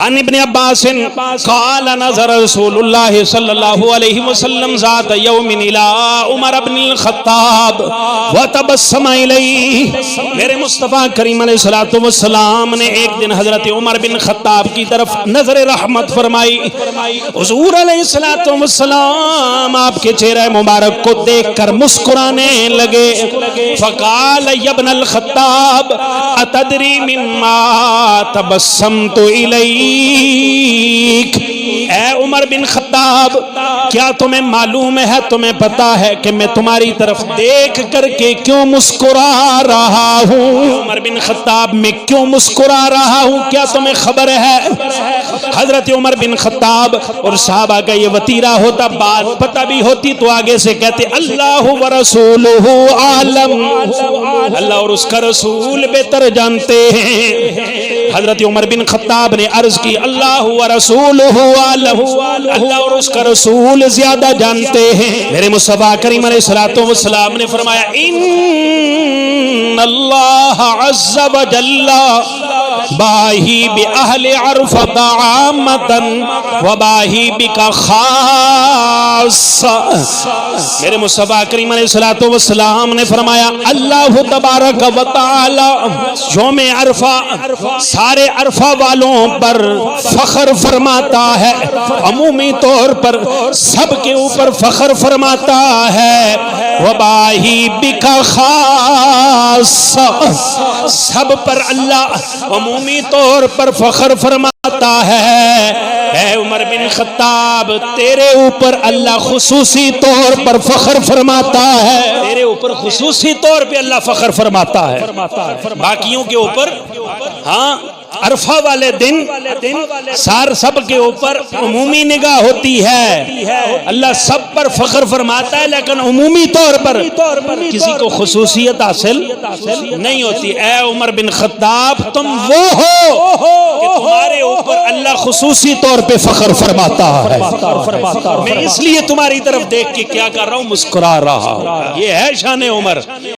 عن ابن عباس قال نظر رسول الله صلى الله عليه وسلم ذات يوم الى عمر بن الخطاب وتبسم اليه. میرے مصطفیٰ کریم علیہ الصلوۃ والسلام نے ایک دن حضرت عمر بن خطاب کی طرف نظر رحمت فرمائی. حضور علیہ الصلوۃ والسلام آپ کے چہرہ مبارک کو دیکھ کر مسکرانے لگے. فقال يا ابن الخطاب اتدري مما تبسمت الیہ. اے عمر بن خطاب، کیا تمہیں معلوم ہے، تمہیں پتا ہے کہ میں تمہاری طرف دیکھ کر کے کیوں مسکرا رہا ہوں؟ عمر بن خطاب میں کیوں مسکرا رہا ہوں، کیا تمہیں خبر ہے؟ حضرت عمر بن خطاب اور صحابہ کا یہ وتیرہ ہوتا، بات پتہ بھی ہوتی تو آگے سے کہتے اللہ ورسولہ عالم، اللہ اور اس کا رسول بہتر جانتے ہیں. حضرت عمر بن خطاب نے عرض کی اللہ ورسولہ عالم، اللہ اور اس کا رسول زیادہ جانتے ہیں. میرے مصطفیٰ کریم علیہ الصلوۃ والسلام نے فرمایا ان اللہ عز وجل باہی بأہل عرفۃ عامۃ وباہی بک خاصہ. میرے مصطفیٰ کریم علیہ الصلوۃ والسلام نے فرمایا اللہ تبارک و تعالی یوم عرفہ سارے عرفہ والوں پر فخر فرماتا ہے، عمومی طور پر سب کے اوپر فخر فرماتا ہے. وباہی بک خاصہ، سب پر اللہ عمومی طور پر فخر فرماتا ہے. اے عمر بن خطاب، تیرے اوپر اللہ خصوصی طور پر فخر فرماتا ہے، تیرے اوپر خصوصی طور پہ اللہ فخر فرماتا ہے. باقیوں کے اوپر ہاں عرفہ والے دن سب کے اوپر عمومی نگاہ ہوتی ہے، اللہ سب پر فخر فرماتا ہے، لیکن عمومی طور پر کسی کو خصوصیت حاصل نہیں ہوتی. اے عمر بن خطاب، تم وہ ہو کہ تمہارے اوپر اللہ خصوصی طور پہ فخر فرماتا ہے. میں اس لیے تمہاری طرف دیکھ کے کیا کر رہا ہوں، مسکرا رہا ہوں. یہ ہے شان عمر.